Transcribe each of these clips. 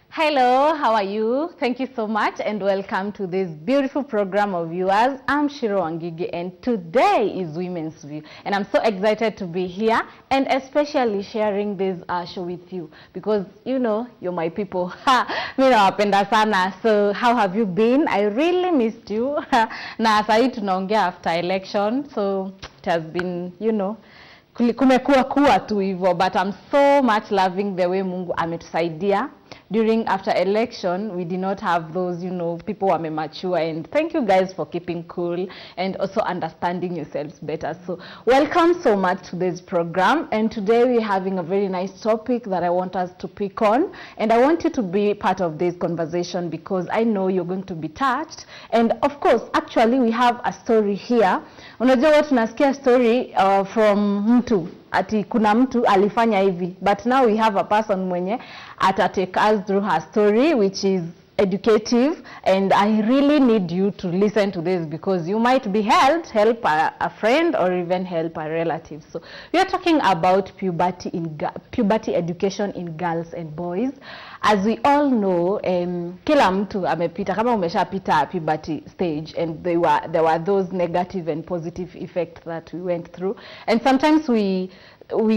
Hello, how are you? Thank you so much and welcome to this beautiful program of yours. I'm Shiro Wangigi and today is Women's View and I'm so excited to be here and especially sharing this show with you because you know, you're my people. Mimi nawapenda sana. So how have you been? I really missed you. Na sasa tunaongea after election, so it has been, you know, kumekuwa tu hivyo, but I'm so much loving the way Mungu ametusaidia. During after election, we did not have those, you know, people were mature, and thank you guys for keeping cool and also understanding yourselves better. So welcome so much to this program, and today we're having a very nice topic that I want us to pick on, and I want you to be part of this conversation because I know you're going to be touched. And of course, actually we have a story here. Unajua watu tunasikia story from mtu ati kuna mtu alifanya hivi, but now we have a person mwenye take us through her story, which is educative, and I really need you to listen to this because you might be help a friend or even help a relative. So we are talking about puberty education in girls and boys. As we all know, kila mtu amepita, kama umeshapita puberty stage, and there were those negative and positive effects that we went through, and sometimes we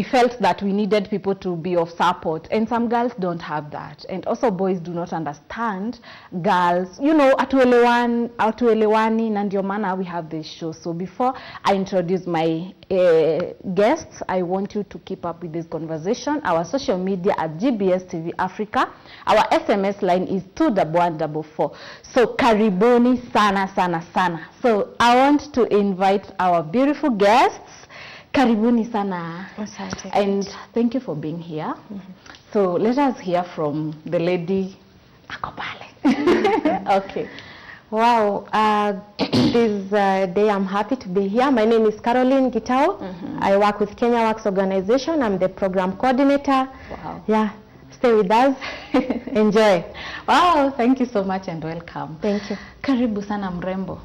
felt that we needed people to be of support, and some girls don't have that, and also boys do not understand girls, you know, atuelewani, na ndio maana we have this show. So before I introduce my guests, I want you to keep up with this conversation. Our social media at GBS TV Africa. Our SMS line is 21144. So karibuni sana sana sana. So I want to invite our beautiful guests. Karibuni sana. And thank you for being here. So let us hear from the lady Akopale. Okay. Wow, this day I'm happy to be here. My name is Caroline Gitao. I work with Kenya Works Organization. I'm the program coordinator. Wow. Yeah, stay with us. Enjoy. Wow, thank you so much and welcome. Thank you. Karibu sana mrembo.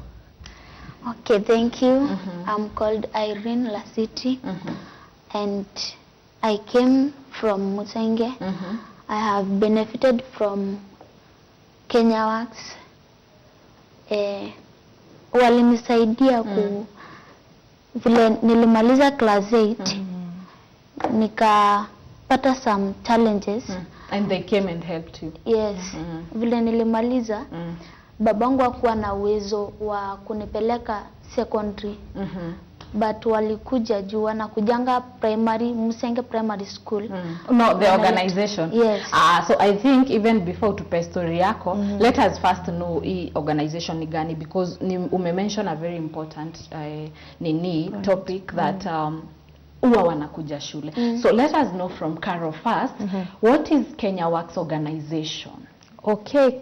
Okay, thank you. I'm called Irene Lasiti, and I came from Musenge. I have benefited from Kenya Works. Walinisaidia vile nilimaliza class 8, nikapata some challenges. And they came and helped you. Yes. Vile nilimaliza, babangu hakuwa na uwezo wa kunipeleka secondary. But walikuja juu wanakujanga primary, Musenge Primary School. No, the organization. Yes. So I think even before tupe story yako, let us first know hii organization ni gani, because ume-mention a very important topic that uwa wanakuja shule. So let us know from Carol first, what is Kenya Works Organization? Okay,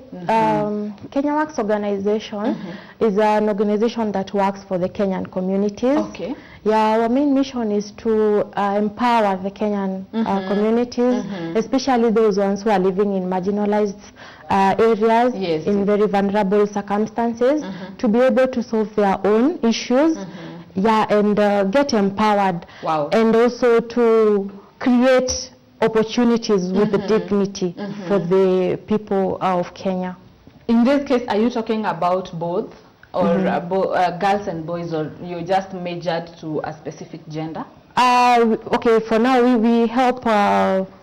Kenya Works Organization is an organization that works for the Kenyan communities. Okay. Yeah, our main mission is to empower the Kenyan communities, especially those ones who are living in marginalized areas, in very vulnerable circumstances, to be able to solve their own issues, and get empowered, and also to create opportunities with dignity for the people of Kenya. In this case, are you talking about both, or girls and boys, or you just majored to a specific gender? Okay, for now we help,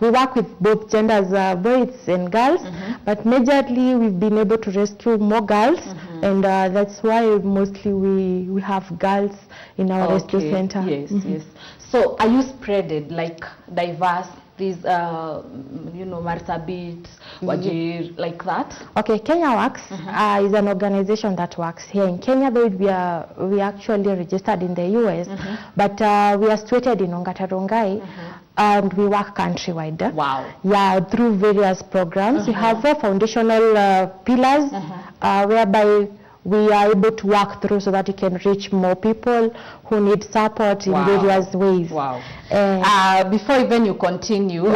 we work with both genders, boys and girls, but majorly we've been able to rescue more girls, and that's why mostly we have girls in our rescue center. Yes, yes. So are you spreaded, like diverse? These, you know, Marsabit, Wajir, like that? Okay, Kenya Works is an organization that works here in Kenya, though we are actually registered in the US, but we are situated in Ongata Rongai, and we work countrywide. Wow. Yeah, through various programs. We have 4 foundational pillars, whereby we are able to work through so that we can reach more people who need support in various ways. Wow. Before even you continue,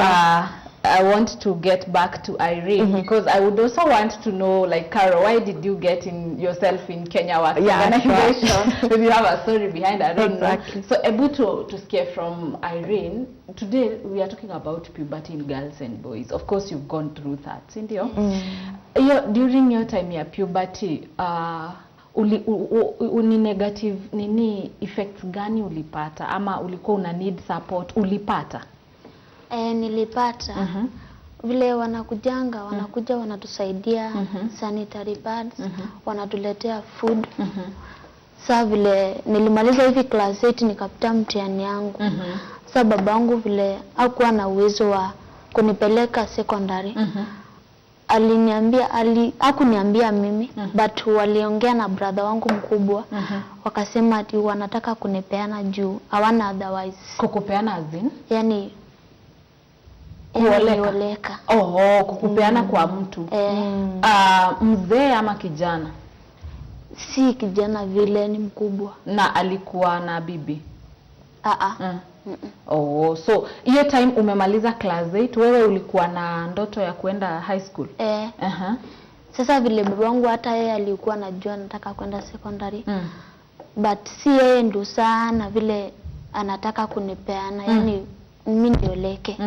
I want to get back to Irene because I would also want to know, like, Carol, why did you get yourself in Kenya Works Organization? If you have a story behind, I don't know. So able to scare from Irene, today we are talking about puberty in girls and boys. Of course, you've gone through that, Cynthia. During your time ya puberty, uni negative nini effects gani ulipata ama ulikuwa una need support ulipata? Nilipata vile wanakuja wanatusaidia sanitary pads, wanatuletea food. Sasa vile nilimaliza hivi class 8 nikapita mtihani yangu. Sasa babangu vile hakuwa na uwezo wa kunipeleka secondary. Hakuniambia mimi, but waliongea na brother wangu mkubwa. Wakasema ati wanataka kunipeana juu hawana otherwise. Kukupeana azin? Yani kuoleka. Kukupeana kwa mtu. Mzee ama kijana? Si kijana vile, ni mkubwa. Na alikuwa na bibi? So hiyo time umemaliza class 8, wewe ulikuwa na ndoto ya kwenda high school? Sasa vile babangu hata yeye alikuwa anajua nataka kwenda secondary. But si yeye ndo sana vile anataka kunipeana, yani mimi nioleke.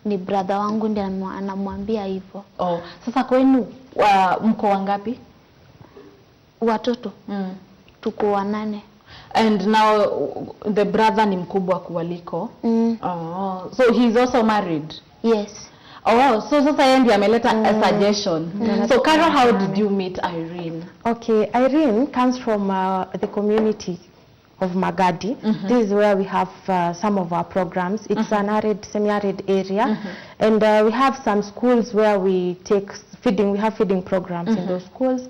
Ni brother wangu ndiye anamwambia hivyo. Sasa kwenu mko wangapi? Watoto. Tuko 8. And now the brother ni mkubwa kuwaliko. So he's also married? Yes. So sasa yeye ndiye ameleta a suggestion. So Carol, how did you meet Irene? Okay, Irene comes from the community of Magadi. This is where we have some of our programs. It's an arid, semi-arid area, and we have some schools where we take feeding. We have feeding programs in those schools,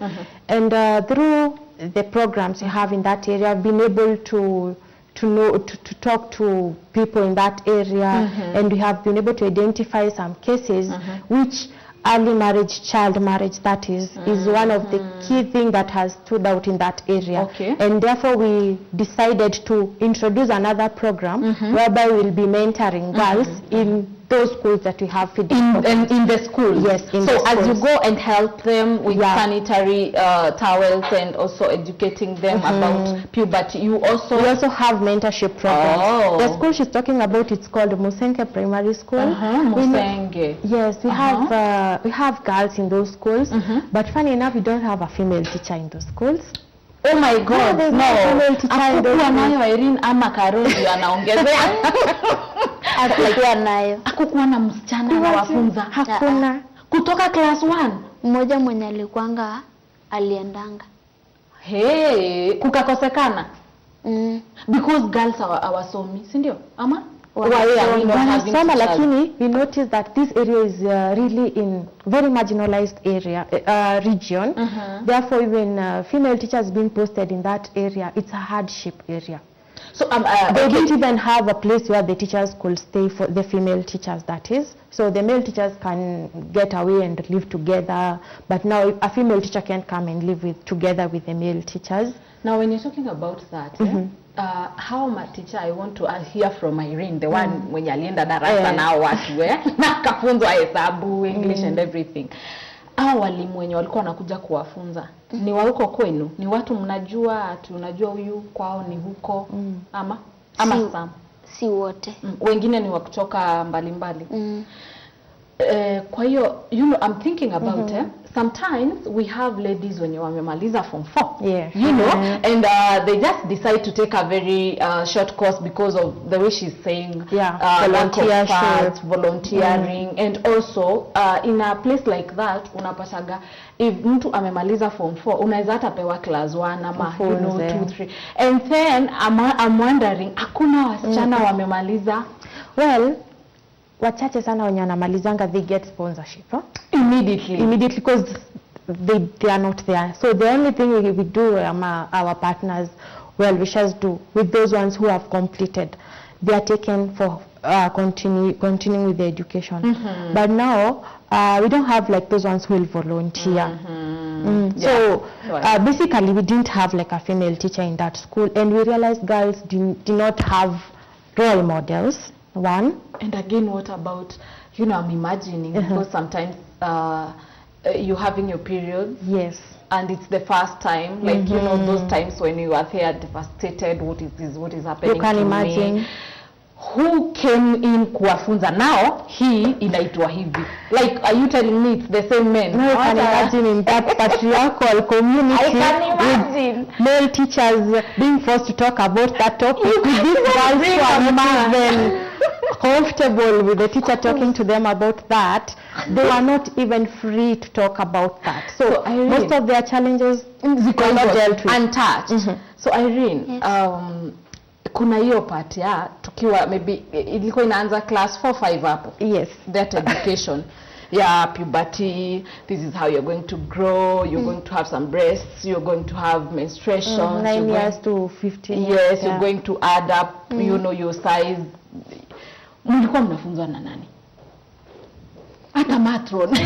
and through the programs we have in that area, I've been able to talk to people in that area, and we have been able to identify some cases which early marriage, child marriage, that is one of the key things that has stood out in that area. And therefore we decided to introduce another program whereby we'll be mentoring girls in those schools that we have feeding in the schools. Yes, so as you go and help them with sanitary towels and also educating them about puberty, we also have mentorship programs. The school she's talking about, it's called Musenke Primary School. Musenge. Yes, we have girls in those schools, but funny enough we don't have a female teacher in those schools. Oh my God, no. Female teacher in those schools. Irene ama Karoli anaongezea. Hakukuwa nayo. Hakukuwa na msichana na wafunza? Hakuna. Kutoka class 1? Mmoja mwenye alikuanga aliendanga. Kukakosekana? Because girls hawasomi, si ndio? Ama? Wanasoma, lakini we noticed that this area is really in very marginalized area region. Therefore even female teachers being posted in that area, it's a hardship area. So they didn't even have a place where the teachers could stay, for the female teachers, that is. So the male teachers can get away and live together, but now a female teacher can come and live together with the male teachers. Now when you're talking about that, how my teacher, I want to hear from Irene, the one mwenye alienda darasa na watu na kafunzwa hesabu, English and everything. Hao walimu wenye walikuwa wanakuja kuwafunza ni wa huko kwenu? Ni watu mnajua, tunajua huyu kwao ni huko ama Sam? Si wote. Wengine ni wa kutoka mbalimbali. Kwa hiyo, I'm thinking about sometimes we have ladies wenye wamemaliza form 4, and they just decide to take a very short course because of the way she's saying, volunteering, and also in a place like that unapashaga if mtu amemaliza form 4 unaweza hata pewa class 1 ama 2, 3, and then I'm wondering hakuna wasichana wamemaliza? Well, wachache sana wenye wanamalizanga they get sponsorship immediately because they are not there. So the only thing we do our partners, well wishers do with those ones who have completed, they are taken for continuing with the education. But now we don't have like those ones who will volunteer. So basically we didn't have like a female teacher in that school, and we realized girls did not have role models, one. And again, what about, you know, I'm imagining, because sometimes you're having your periods. Yes. And it's the first time, like, you know, those times when you are there devastated, what is this, what is happening you can to imagine me? Who came in kuwafunza? Now hii inaitwa hivi. Like, are you telling me it's the same men? No, you can imagine in that patriarchal community, I can imagine male teachers being forced to talk about that topic. These girls who are not even comfortable with the teacher talking to them about that, they were not even free to talk about that. So most of their challenges were not dealt with, untouched. So Irene, kuna hiyo part ya tukiwa maybe ilikuwa inaanza class 4-5 hapo. Yes. That education. Yeah, puberty, this is how you're going to grow, you're going to have some breasts, you're going to have menstruations. 9 years to 15 years. Yes, you're going to add up, you know, your size. Mlikuwa mnafunzwa na nani? Hata matron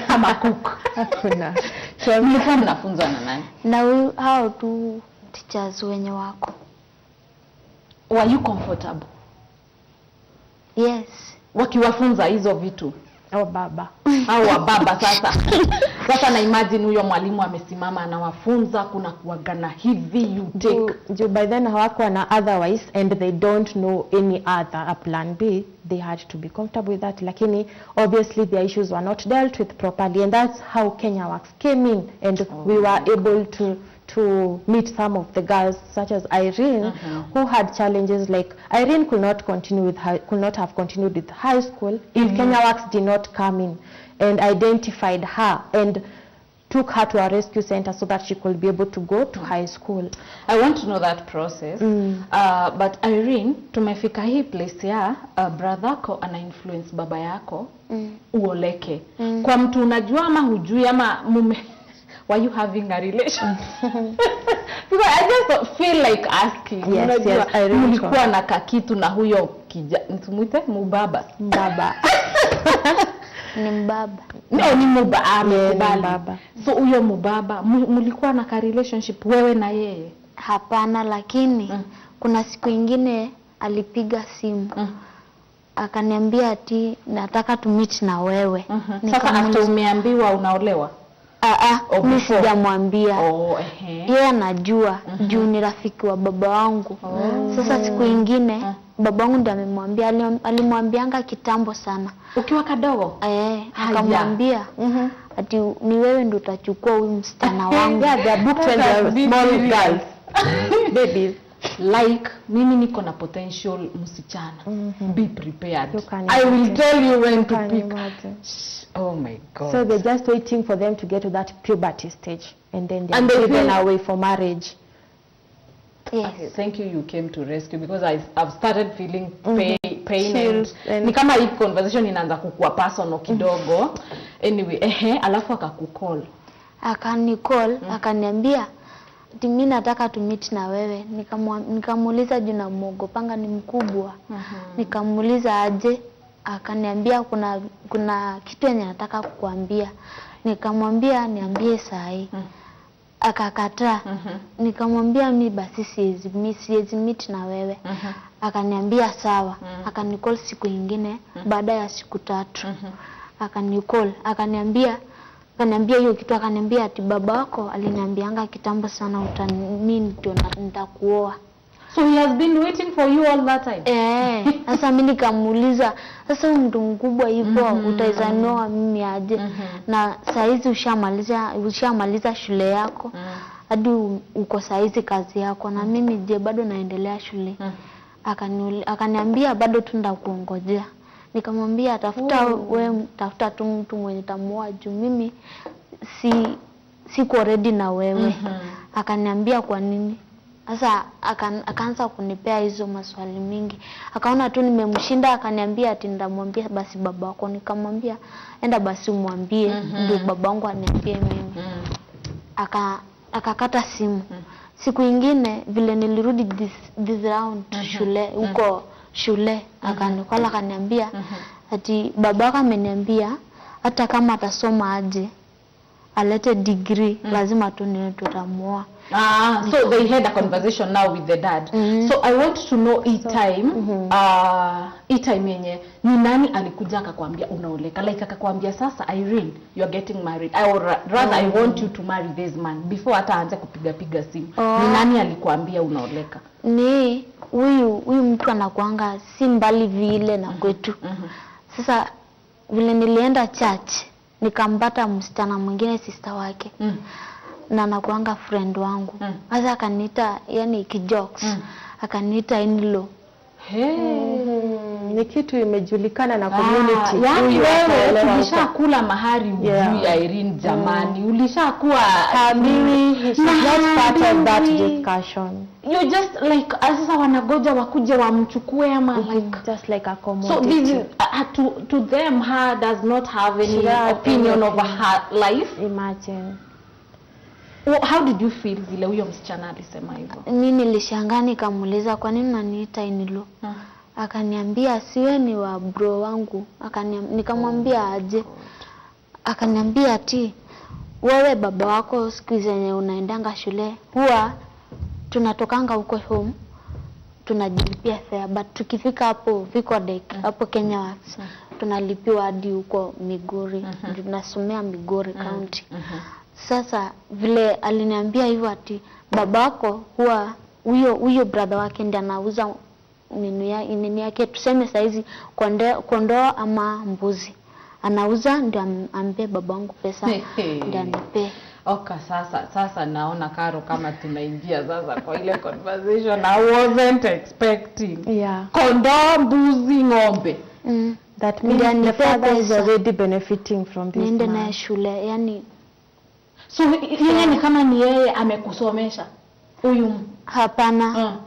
ama cook. Hakuna. So mlikuwa mnafunzwa na nani? Na hao tu teachers wenye wako. Were you comfortable? Yes. Wakiwafunza hizo vitu? Au baba. Au baba sasa. Sasa na imagine huyo mwalimu amesimama anawafunza, kuna kuagana hivi, you take. By then hawakuwa na otherwise, and they don't know any other a plan B. They had to be comfortable with that. Lakini obviously their issues were not dealt with properly, and that's how Kenya Works came in, and we were able to meet some of the girls, such as Irene, who had challenges. Like Irene could not have continued with high school if Kenya Works did not come in and identified her and took her to a rescue center so that she could be able to go to high school. I want to know that process. But Irene, tumefika hii place ya brother ko ana influence baba yako uoleke. Kwa mtu unajua ama hujui ama mume, were you having a relation? Because I just feel like asking. Yes, yes, I really nilikuwa na kakitu na huyo nitumwite mubaba. Mbaba. Ni mbaba. No, ni mubaba. Mbaba. So huyo mubaba, mlikuwa na ka relationship wewe na yeye? Hapana, lakini kuna siku ingine alipiga simu. Akaniambia ati nataka to meet na wewe. Sasa after umeambiwa unaolewa? Mimi sijamwambia. Yeye anajua juu ni rafiki wa baba wangu. Sasa siku ingine baba wangu ndiye amemwambia, alimwambianga kitambo sana. Ukiwa kadogo? Akamwambia ati ni wewe ndio utachukua huyu msichana wangu. Yeah, they are booked when they are small girls. Babies. Like, mimi niko na potential msichana. Be prepared. I will tell you when to pick. Oh my God. So they're just waiting for them to get to that puberty stage, and then they're given away for marriage. Yes. Okay, thank you, you came to rescue, because I've started feeling pain and ni kama hii conversation inaanza kukua personal kidogo. Anyway, alafu akakukall. Akanicall, akaniambia ati mimi nataka to meet na wewe. Nikamuuliza juu na muogopanga ni mkubwa. Nikamuuliza aje, akaniambia kuna kitu yenye nataka kukuambia. Nikamwambia niambie saa hii. Akakataa. Nikamwambia mimi basi siwezi meet na wewe. Akaniambia sawa. Akanicall siku nyingine baada ya siku 3. Akanicall, akaniambia hiyo kitu, akaniambia ati baba wako aliniambianga kitambo sana mimi ndio nitakuoa. So he has been waiting for you all that time? Sasa mimi nikamuuliza, sasa mtu mkubwa hivyo utaweza nioa mimi aje? Na saizi ushamaliza shule yako, hadi uko saizi kazi yako, na mimi je bado naendelea shule. Akaniambia bado tu ndakuongojea. Nikamwambia tafuta tu mtu mwenye tamuoa juu mimi siko ready na wewe. Akaniambia kwa nini? Sasa akaanza kunipea hizo maswali mingi. Akaona tu nimemshinda, akaniambia ati ndamwambia basi baba wako. Nikamwambia enda basi umwambie ndio baba wangu aniambie mimi. Akakata simu. Siku nyingine vile nilirudi this round shule huko shule, akanikola akaniambia ati baba wako ameniambia hata kama atasoma aje alete degree lazima tu nini tutamuoa. So they had a conversation now with the dad. So I want to know time yenye ni nani alikuja akakwambia unaoleka, like akakwambia sasa Irene you are getting married, or rather I want you to marry this man, before hata aanze kupiga simu. Ni nani alikwambia unaoleka? Ni huyu mtu anakuanga si mbali vile na kwetu. Sasa vile nilienda church nikampata msichana mwingine sister wake. Na anakuanga friend wangu. Sasa akaniita yani kijokes. Akaniita in-law. Ni kitu imejulikana na community. Yani wewe tulishakula mahari juu ya Irene jamani. Ulishakuwa mimi she's not part of that discussion. You just like sasa wanagoja wakuje wamchukue ama like just like a commodity. So this is to them her does not have any opinion over her life. Imagine. How did you feel vile huyo msichana alisema hivyo? Mimi nilishangaa nikamuuliza kwa nini unaniita in-law? Akaniambia siwe ni wa bro wangu. Nikamwambia aje. Akaniambia ati wewe baba wako siku zenye unaendanga shule huwa tunatokanga huko home tunajilipia fare, but tukifika hapo Vicodec hapo Kenya Works tunalipiwa hadi huko Migori. Tunasomea Migori County. Sasa vile aliniambia hivyo ati babako huwa huyo brother wake ndiye anauza nini yake tuseme saizi kondoo ama mbuzi. Anauza ndio ampe babangu pesa ndio anipe. Okay, sasa naona Karo kama tunaingia sasa kwa ile conversation I wasn't expecting. Kondoo, mbuzi, ng'ombe. That means the father is already benefiting from this. Nende na shule yani. So yeye ni kama ni yeye amekusomesha huyu? Hapana.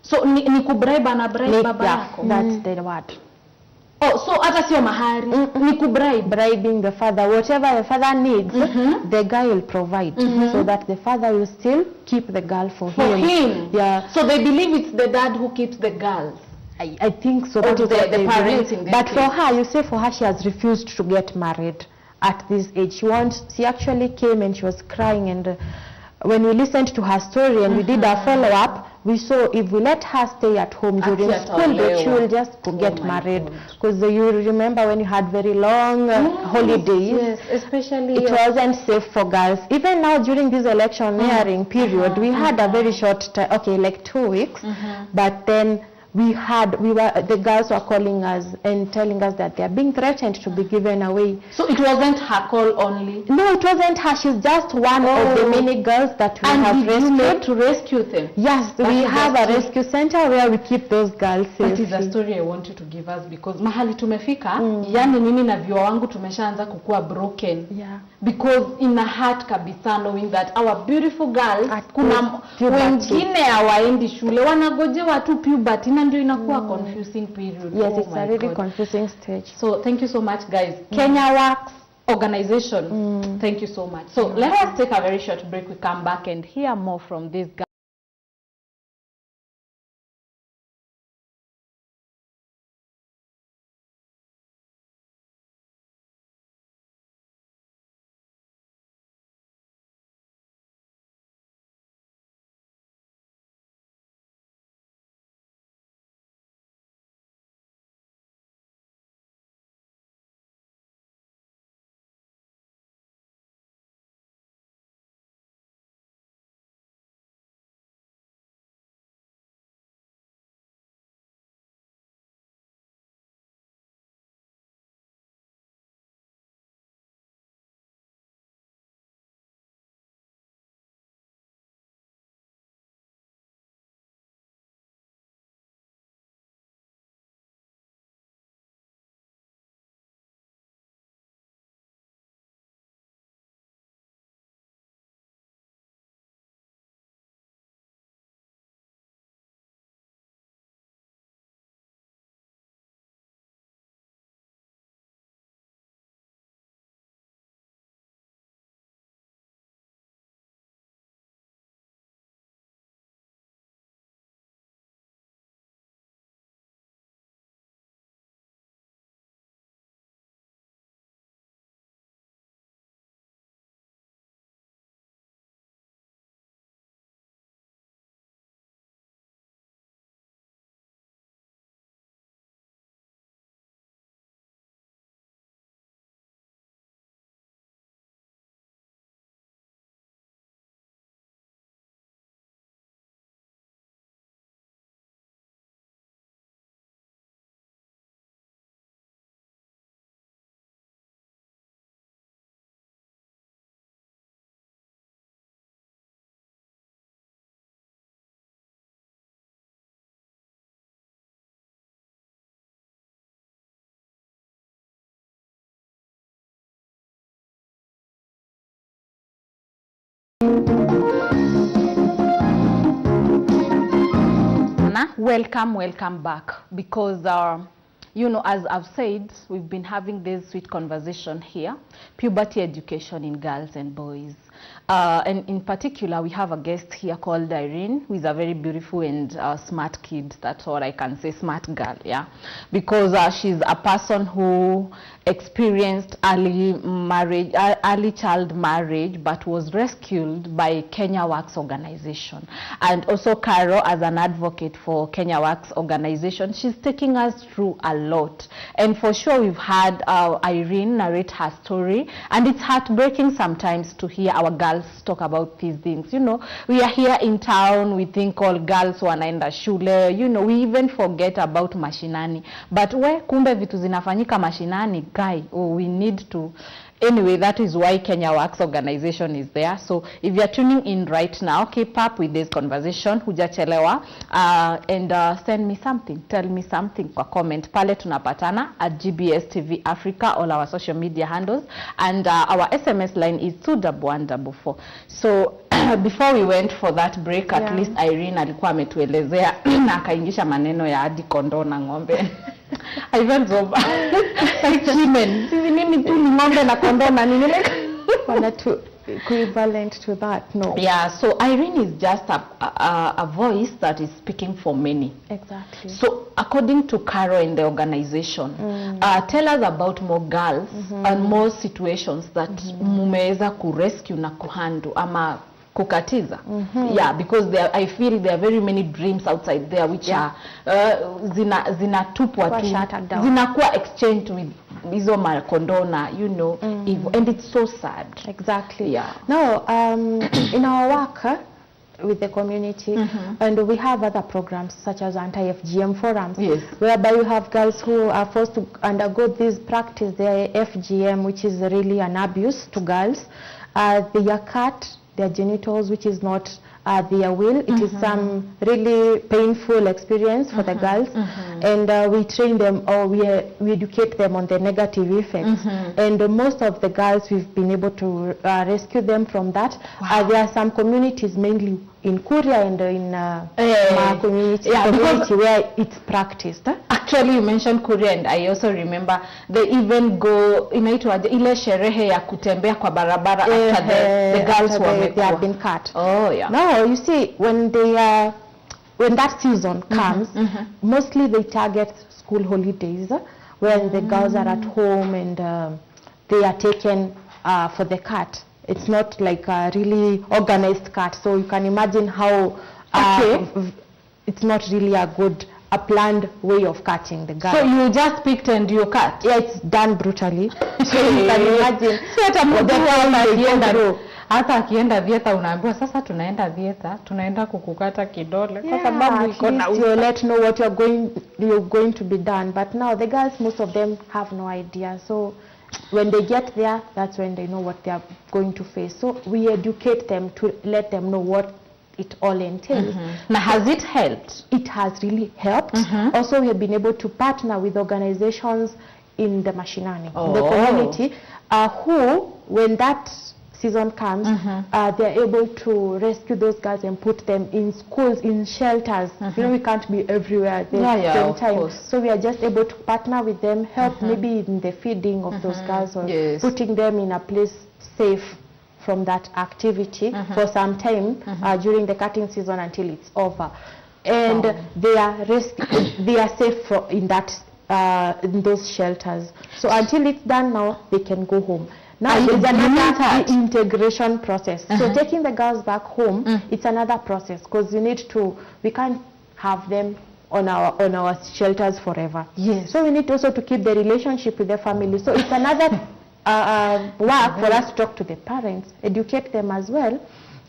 So ni kubribe na bribe baba yako? That's the word. So hata sio mahari, ni bribing the father. Whatever the father needs, the guy will provide, so that the father will still keep the girl for him. So they believe it's the dad who keeps the girls. I think so. That is the parents in this But case. for her, you say for her, she has refused to get married at this age. She actually came and she was crying, and when we listened to her story and we did a follow-up, we saw if we let her stay at home during school, that she will just get married. Because you remember when you had very long holidays, yes, especially it wasn't safe for girls. Even now during this electioneering period, we had a very short time, okay, like 2 weeks, but then the girls were calling us and telling us that they are being threatened to be given away. So it wasn't her call only? No, it wasn't her. She's just one of the many girls that we have rescued. And did you to rescue them? Yes, we have a rescue center where we keep those girls safe. That is a story I want you to give us, because mahali tumefika, yani mimi na vyo wangu tumeshaanza kukua broken. Because in a heart kabisa knowing that our beautiful girls, kuna wengine hawaendi shule, wanagojewa tu puberty, na ndio inakuwa confusing period. Yes, it's a really confusing stage. So thank you so much, guys. Kenya Works organization, thank you so much. So let us take a very short break. We come back and hear more from these guys. welcome back, because you know, as I've said, we've been having this sweet conversation here, puberty education in girls and boys. And in particular, we have a guest here called Irene, who is a very beautiful and smart kid. That's all I can say, smart girl, yeah. Because she's a person who experienced early child marriage, but was rescued by Kenya Works organization. And also Caro, as an advocate for Kenya Works organization, she's taking us through a lot. And for sure, we've had Irene narrate her story, and it's heartbreaking sometimes to hear our girls talk about these things. You know, we are here in town, we think all girls wanaenda shule, you know, we even forget about mashinani. But kumbe vitu zinafanyika mashinani, guy, we need to. Anyway, that is why Kenya Works organization is there. So if you're tuning in right now, keep up with this conversation, hujachelewa, and send me something, tell me something kwa comment. Pale tunapatana at GBS TV Africa, all our social media handles, and our SMS line is 21144. So before we went for that break, at least Irene alikuwa ametuelezea na akaingisha maneno ya hadi kondoo na ng'ombe. I went over like women. Sisi mimi tu ni ng'ombe na kondoo na nini to equivalent to that, no. Yeah, so Irene is just a voice that is speaking for many. Exactly. So according to Caro and the organization, tell us about more girls and more situations that mumeweza kurescue na kuhandle ama kukatiza. Yeah, because I feel there are very many dreams outside there which are zinatupwa tu, zinakuwa exchanged with hizo makondona, you know, and it's so sad. Exactly. Yeah. Now, in our work with the community, and we have other programs such as anti-FGM forums, whereby you have girls who are forced to undergo this practice, the FGM, which is really an abuse to girls. They are cut their genitals, which is not their will. It is some really painful experience for the girls, and we train them, or we educate them on the negative effects. And most of the girls, we've been able to rescue them from that. There are some communities, mainly in Kuria and in my community where it's practiced. Actually, you mentioned Kuria, and I also remember they even go inaitwa ile sherehe ya kutembea kwa barabara after the girls they have been cut. Oh yeah. No, you see, when that season comes, mostly they target school holidays, where the girls are at home and they are taken for the cut. It's not like a really organized cut, so you can imagine how it's not really a planned way of cutting the girl. So you just picked and you cut? Yeah, it's done brutally. So you can imagine. Hata akienda Vieta unaambiwa sasa tunaenda Vieta, tunaenda kukukata kidole kwa sababu iko na you let know what you're going to be done. But now the girls, most of them have no idea. So when they get there, that's when they know what they are going to face. So we educate them to let them know what it all entails. Now, has it helped? It has really helped. Also, we have been able to partner with organizations in the mashinani, in the community, who, when that season comes, they're able to rescue those girls and put them in schools, in shelters. You know, we can't be everywhere at the same time. So we are just able to partner with them, help maybe in the feeding of those girls, or putting them in a place safe from that activity for some time during the cutting season until it's over. And they are safe in those shelters. So until it's done now, they can go home. Now it's another integration process. So taking the girls back home, it's another process, because we can't have them on our shelters forever. Yes. So we need also to keep the relationship with the family. So it's another work for us to talk to the parents, educate them as well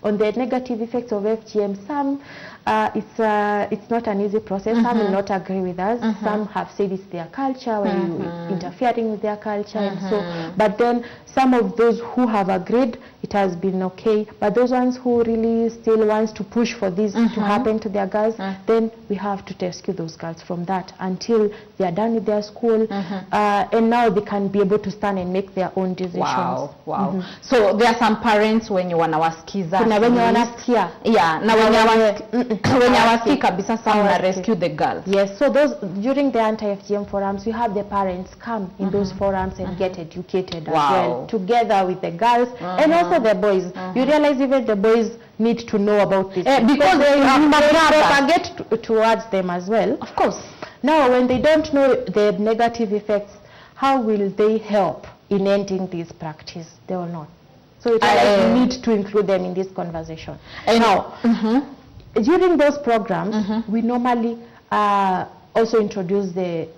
on the negative effects of FGM. Some it's not an easy process. Some will not agree with us. Some have said it's their culture, when you're interfering with their culture, and so. But then some of those who have agreed, it has been okay. But those ones who really still wants to push for this to happen to their girls, then we have to rescue those girls from that until they are done with their school, and now they can be able to stand and make their own decisions. Wow. So there are some parents when you wanawasikiza. Kuna wenye wanasikia. Yeah, na wenye When you are sick kabisa sana rescue the girls. Yes, so those during the anti-FGM forums, we have the parents come in those forums and get educated as well, together with the girls and also the boys. You realize even the boys need to know about this because they propagate towards them as well. Of course. Now, when they don't know the negative effects, how will they help in ending this practice? They will not. So we need to include them in this conversation. Now, during those programs, we normally also introduce the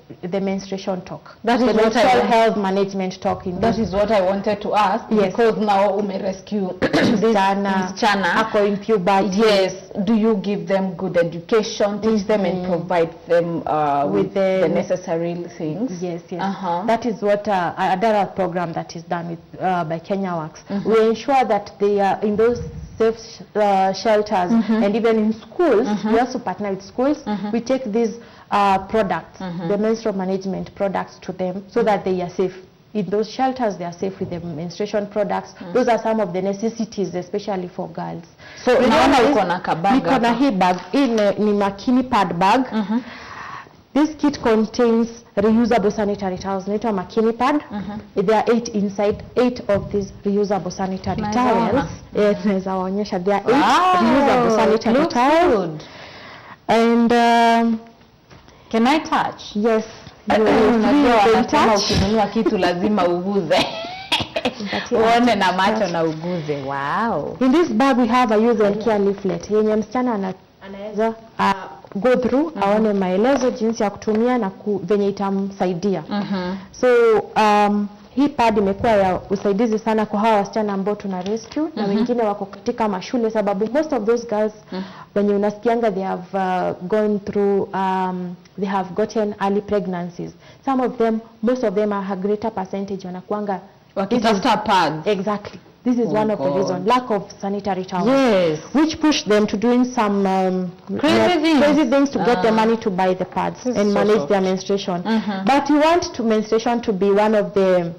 menstruation talk. That is what health management talk. That is what I wanted to ask. Yes. Because now we may rescue this chana in puberty. Yes. Do you give them good education, teach them and provide them with the necessary things? Yes, yes. That is what another program that is done with, by Kenya Works. We ensure that they are in those safe shelters and even in schools. We also partner with schools. We take these products, the menstrual management products to them so that they are safe. In those shelters, they are safe with the menstruation products. Those are some of the necessities, especially for girls. So, nikona hii bag, ni makini pad bag. This kit contains reusable sanitary towels, naitwa makini pad. There are 8 inside, 8 of these reusable sanitary towels. Tunaweza waonyesha. There are 8 reusable sanitary towels. And can I touch? Yes. Ukinunua kitu lazima uguze. Uone na macho na uguze. Wow. In this bag we have a use and care leaflet. Yenye msichana anaweza go through aone maelezo jinsi ya kutumia na venye itamsaidia. So hii pad imekuwa ya usaidizi sana kwa hawa wasichana ambao tuna rescue na wengine wako katika mashule, sababu most of those girls wenye unasikianga they have gone through they have gotten early pregnancies. Some of them, most of them, are a greater percentage wanakuanga wakitafuta pads. Exactly. This is one of the reasons, lack of sanitary towels. Yes. Which pushed them to doing some crazy things to get the money to buy the pads and manage their menstruation. But you want menstruation to be one of the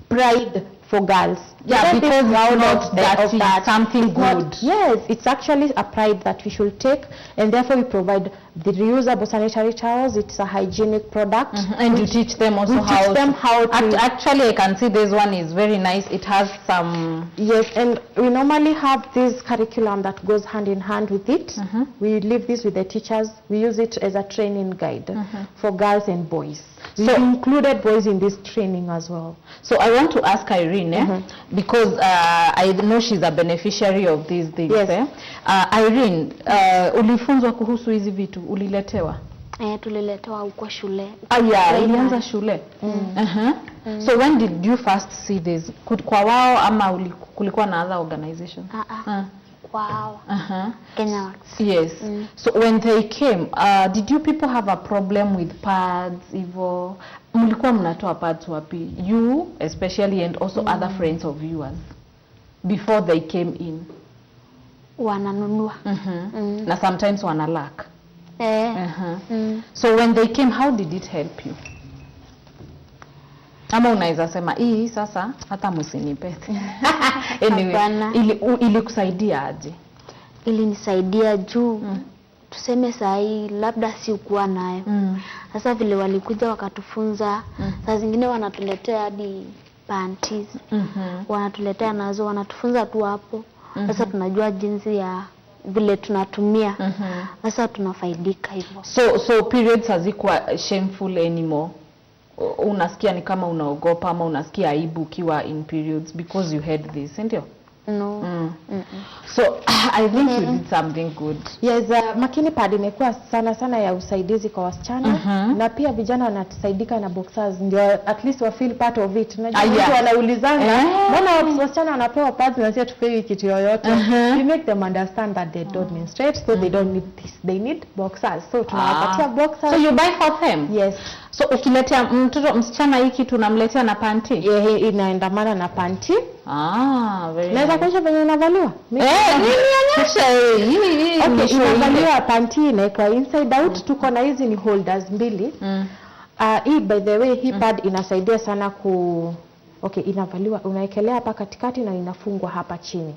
pride for girls. Yeah, because it's not that something good. Yes, it's actually a pride that we should take, and therefore we provide the reusable sanitary towels. It's a hygienic product. And you teach them also how to... Actually, I can see this one is very nice. It has some... Yes, and we normally have this curriculum that goes hand in hand with it. We leave this with the teachers. We use it as a training guide for girls and boys. So included boys in this training as well. So I want to ask Irene, because I know she's a beneficiary of these things. Yes. Irene, ulifunzwa kuhusu hizi vitu, uliletewa? Tuliletewa huko shule. Ilianza shule. So when did you first see this? Kwa wao ama kulikuwa na other organization? Wow. Kenya Works. Yes. So when they came, did you people have a problem with pads? Hivyo mlikuwa mnatoa pads wapi? You especially and also other friends of yours before they came in? Wananunua. Na sometimes wanalack. So when they came, how did it help you? Ama unaweza sema hii sasa hata msinipete. Anyway, ili kusaidia aje? Ili nisaidia juu tuseme sahi labda si ukuwa nayo. Sasa vile walikuja wakatufunza, saa zingine wanatuletea hadi panties. Wanatuletea nazo, wanatufunza tu hapo. Sasa tunajua jinsi ya vile tunatumia. Sasa tunafaidika hivyo. So periods hazikuwa shameful anymore. Unasikia ni kama unaogopa ama unasikia aibu ukiwa in periods because you had this, ndio? No. So I think you did something good. Yes, makini pad imekuwa sana ya usaidizi kwa wasichana na pia vijana wanatusaidika na boxers, ndio at least wa feel part of it. Unajua watu wanaulizanga mbona wasichana wanapewa pads na sisi tupewi kitu yoyote. We make them understand that they don't menstruate, so they don't need this, they need boxers. So tunawapatia boxers. So you buy for them? Yes. So ukiletea mtoto msichana hiki tunamletea na panty? Inaendamana na panty. Very naweza kuonyesha venye inavaliwa? Okay, inavaliwa panty inaekwa inside out. Tuko na hizi ni holders mbili. Hii by the way, hii pad inasaidia sana inavaliwa, unaekelea hapa katikati na inafungwa hapa chini.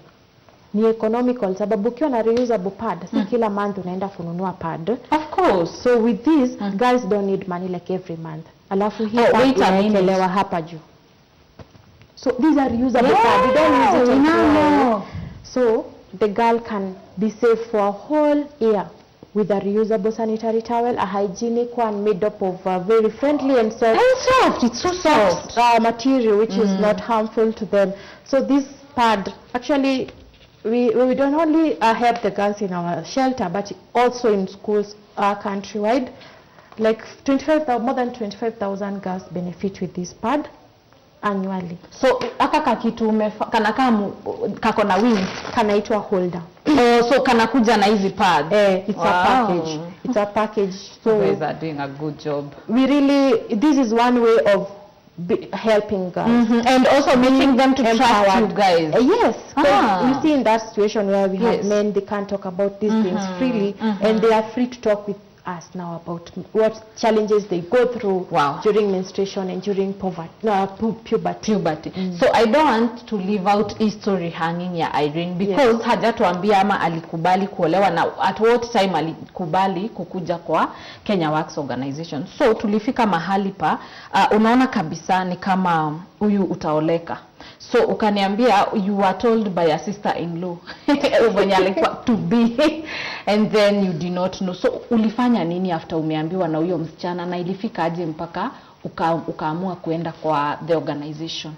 ni economical sababu ukiwa na reusable pad si kila month unaenda kununua pad. Of course. So with this girls don't need money like every month. Alafu hii inaekelewa hapa juu. So these are reusable pad. You don't use it so the girl can be safe for a whole year with a reusable sanitary towel, a hygienic one made up of very friendly and soft. It's so soft material which is not harmful to them. So this pad actually we don't only help the girls in our shelter but also in schools countrywide. Like more than 25,000 girls benefit with this pad annually. So aka kitu kako na wings kanaitwa holder. So kanakuja na hizi pads. It's a package. It's a package. So you guys are doing a good job. This is one way of helping girls and also making them to trust you guys. Yes, you see in that situation where we have men, they can't talk about these things freely and they are free to talk with us now about what challenges they go through during menstruation and during puberty. So I don't want to leave out his story hanging ya Irene because hajatuambia ama alikubali kuolewa na at what time alikubali kukuja kwa Kenya Works Organization. So tulifika mahali pa unaona kabisa ni kama huyu utaoleka. So ukaniambia you were told by a sister-in-law when alikuwa to be and then you did not know. So ulifanya nini after umeambiwa na huyo msichana na ilifika aje mpaka ukaamua kuenda kwa the organization?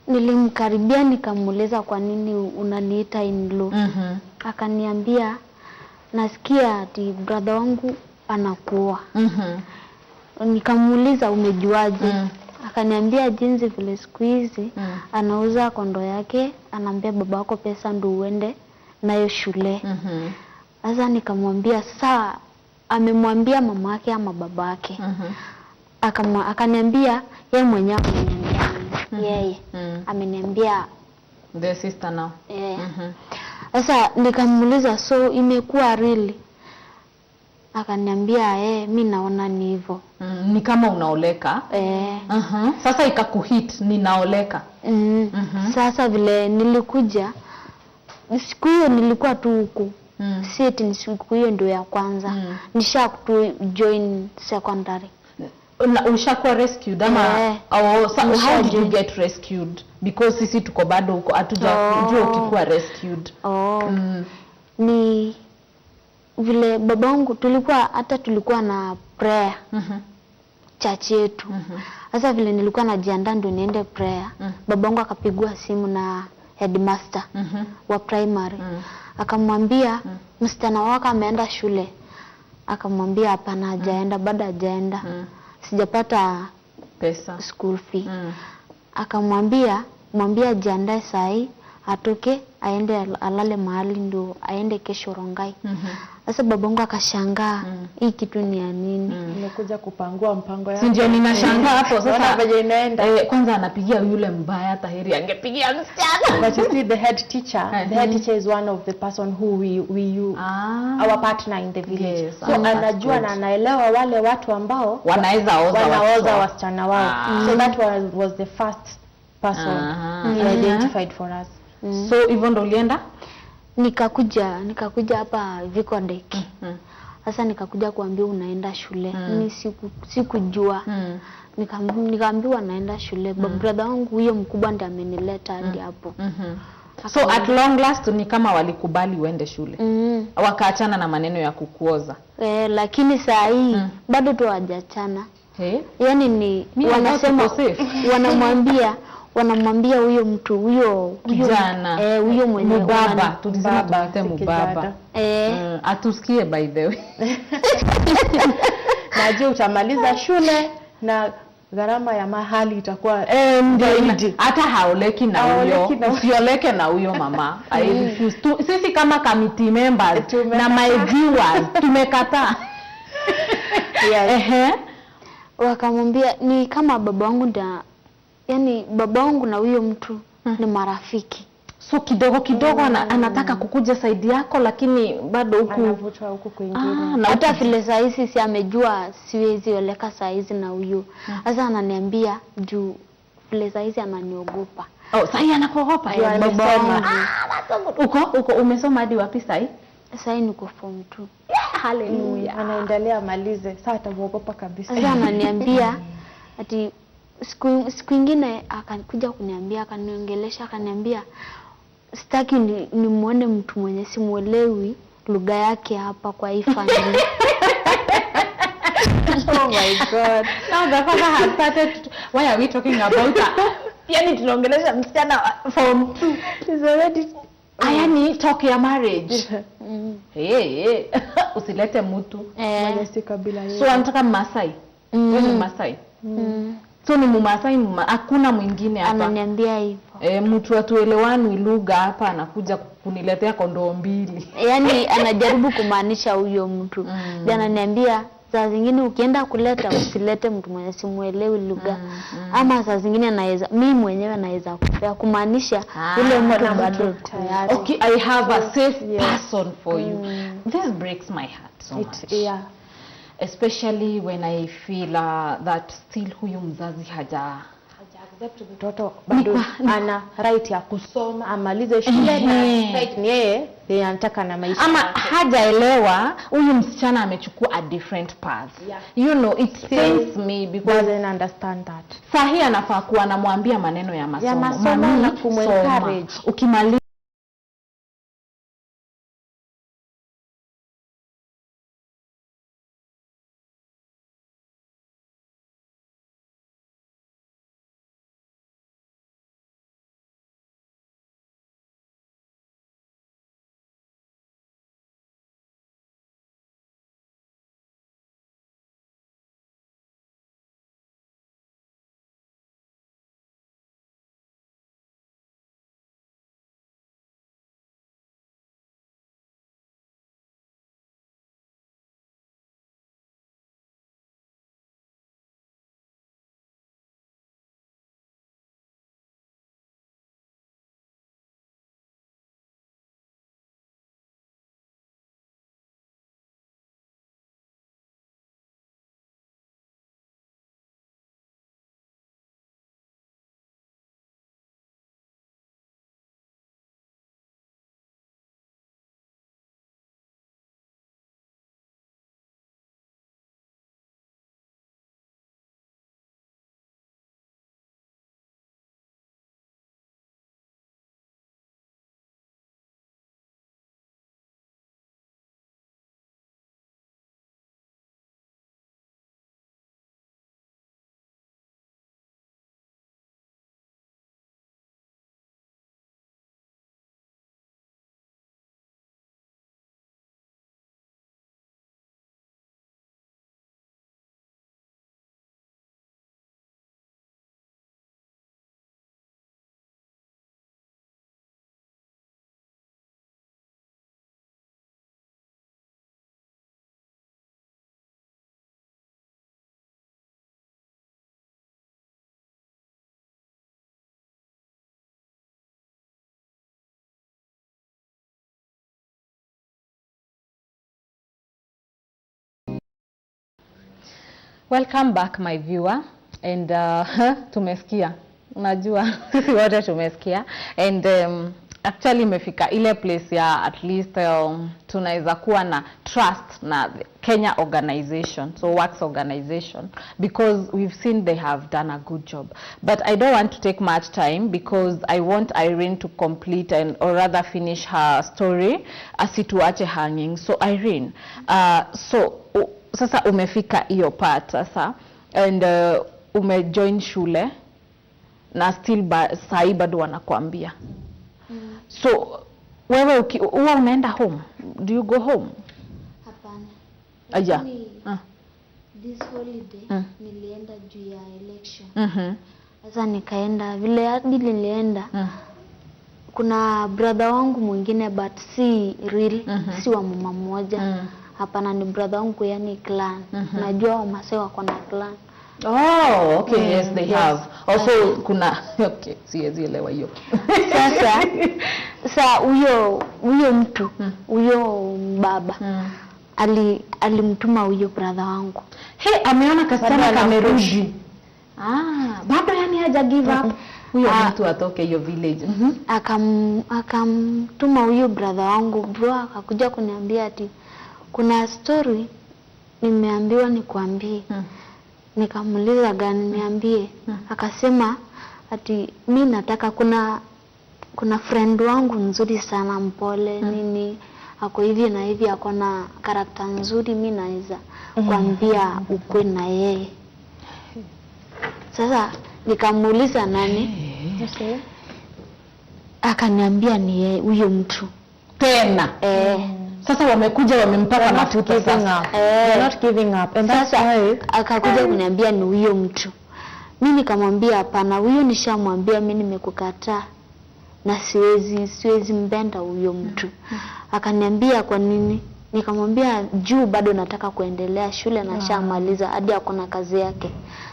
Nilimkaribia nikamuuliza kwa nini unaniita in-law. Akaniambia nasikia ati brother wangu anakuoa. Nikamuuliza umejuaje? Akaniambia jinsi vile siku hizi anauza kondo yake, anaambia baba wako pesa ndio uende nayo shule. Sasa nikamwambia sasa amemwambia mama yake ama baba yake. Akaniambia yeye mwenyewe yeye ameniambia the sister now. Sasa nikamuuliza so imekuwa really? Akaniambia mimi naona ni hivyo. Ni kama unaoleka. Sasa ikakuhit ninaoleka. Sasa vile nilikuja siku hiyo nilikuwa tu huku. Ni siku hiyo ndio ya kwanza. Nisha tu join secondary. Ushakuwa rescued ama how did you get rescued? Because sisi tuko bado huko hatujajua ukikuwa rescued. Ni vile babangu tulikuwa na prayer church yetu. Sasa vile nilikuwa najiandaa ndio niende prayer, babangu akapigwa simu na headmaster wa primary. Akamwambia msichana wako ameenda shule. Akamwambia hapana hajaenda, bado hajaenda. Sijapata pesa school fee. Akamwambia jiandae sahi atoke aende alale mahali ndio aende kesho Rongai. Sasa babangu akashangaa hii kitu ni ya nini? Nimekuja kupangua mpango yake. Si ndio ninashangaa hapo sasa vaje inaenda. Kwanza anapigia yule mbaya tahiri angepigia msichana. But you see the head teacher is one of the person who we our partner in the village. So anajua na anaelewa wale watu ambao wanaweza oza wasichana wao. So that was the first person he identified for us. So hivyo ndo ulienda? Nikakuja hapa Vikodek. Sasa nikakuja kuambia unaenda shule. Mimi sikujua. Nikaambiwa naenda shule. Brother wangu huyo mkubwa ndiye amenileta hadi hapo. So at long last ni kama walikubali uende shule. Wakaachana na maneno ya kukuoza. Lakini saa hii bado tu hawajaachana. Yaani ni wanasema wanamwambia huyo mtu huyo kijana huyo mwenye baba tulisema tuite mbaba atusikie by the way. Najua utamaliza shule na gharama ya mahali itakuwa hata haoleki na huyo, usioleke na huyo mama. I refuse to. Sisi kama committee members na my viewers tumekataa. Wakamwambia ni kama baba wangu yani baba wangu na huyo mtu ni marafiki. So kidogo anataka kukuja saidi yako lakini bado anavutwa huku kwingine. Na hata vile saa hizi si amejua siwezi oleka saa hizi na huyo. Sasa ananiambia juu vile saa hizi ananiogopa. Oh, sasa anakuogopa amesoma. Uko umesoma hadi wapi sasa? Sasa niko form 2. Hallelujah. Anaendelea malize. Sasa atamuogopa kabisa. Sasa ananiambia ati siku nyingine akakuja kuniambia, akaniongelesha, akaniambia sitaki nimuone mtu mwenye simuelewi lugha yake hapa kwa hii family. Oh my God. Now the father has started why are we talking about yani tunaongelesha msichana form 2 is already yani talk ya marriage. Hey. Usilete mtu mwenye si kabila yeye. So anataka Masai. Wewe ni Masai. So ni Mmasai, hakuna mwingine hapa. Ananiambia hivyo. Mtu atuelewani lugha hapa anakuja kuniletea kondoo mbili. Yani anajaribu kumaanisha huyo mtu. Ananiambia saa zingine ukienda kuleta usilete mtu mwenye simuelewi lugha. Ama saa zingine anaweza mimi mwenyewe naweza kupea kumaanisha yule mtu bado tayari. Okay, I have a safe person for you. This breaks my heart so much. Yeah. Especially when I feel that still huyu mzazi haja accept mtoto bado ana right ya kusoma, amalize shule na right ni yeye anataka na maisha. Ama hajaelewa huyu msichana amechukua a different path. You know, it pains me because doesn't understand that. Sahi anafaa kuwa anamwambia maneno ya masomo. Masomo na kumencourage. Ukimaliza welcome back my viewer and tumesikia, unajua sisi wote tumesikia and actually imefika ile place ya at least tunaweza kuwa na trust na Kenya organization, so works organization, because we've seen they have done a good job. But I don't want to take much time because I want Irene to complete and or rather finish her story asituache hanging. So Irene, sasa umefika hiyo part sasa and umejoin shule na still sai bado wanakuambia. So wewe huwa unaenda home? Do you go home? Hapana. This holiday nilienda juu ya election. Sasa nikaenda vile hadi nilienda. Kuna brother wangu mwingine but si real, si wa mama mmoja. Hapana, ni brother wangu yani clan. Najua Wamasai wako na clan. Oh, okay, yes they have. Also kuna okay, siwezi elewa hiyo. Sasa huyo mtu, huyo baba alimtuma huyo brother wangu. Ameona kasichana kamerudi. Bado yani haja give up. Huyo mtu atoke hiyo village. Akamtuma huyo brother wangu, bro akakuja kuniambia ati kuna story nimeambiwa nikwambie. Nikamuuliza gani niambie. Akasema ati mimi nataka kuna friend wangu nzuri sana mpole nini ako hivi na hivi ako na karakta nzuri, mimi naweza kuambia ukwe na yeye. Sasa nikamuuliza nani? Akaniambia ni yeye huyo mtu. Tena. Sasa wamekuja wamempaka matuta sasa. They're not giving up. And sasa akakuja kuniambia ni huyo mtu. Mimi nikamwambia hapana, huyo nishamwambia mimi nimekukataa na siwezi mbenda huyo mtu. Akaniambia kwa nini? Nikamwambia juu bado nataka kuendelea shule na shamaliza hadi akona kazi yake.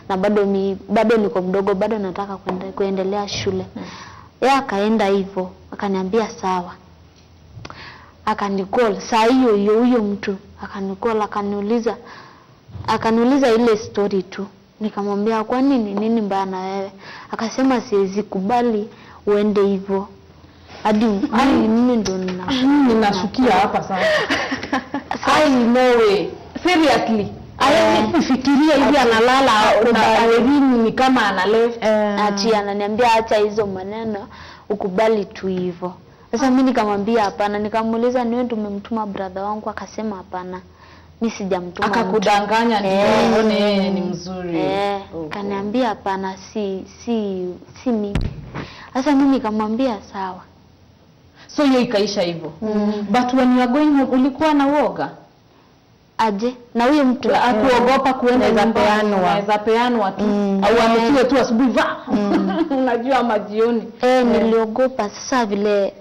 Na bado niko mdogo, bado nataka kuendelea shule. Yeye akaenda hivyo, akaniambia sawa. Akanicall saa hiyo huyo mtu akanicall akaniuliza ile story tu. Nikamwambia kwa nini mbaya na wewe? Akasema siwezi kubali uende hivyo. Hadi mimi ndo ninashukia hapa sasa. I know way. Seriously. Fikiria hivi analala na Irene ni kama analeft. Ati ananiambia acha hizo maneno, ukubali tu hivyo. Sasa mimi nikamwambia hapana, nikamuuliza ni wewe tumemtuma brother wangu? Akasema hapana, mimi sijamtuma. Akakudanganya ndio uone yeye ni mzuri. Kaniambia hapana, si mimi. Sasa mimi nikamwambia sawa. So hiyo ikaisha hivyo. But when you are going home ulikuwa na woga? Aje na huyo mtu akuogopa kuenda za peanwa tu au ametiwe tu asubuhi unajua majioni. Niliogopa. Sasa vile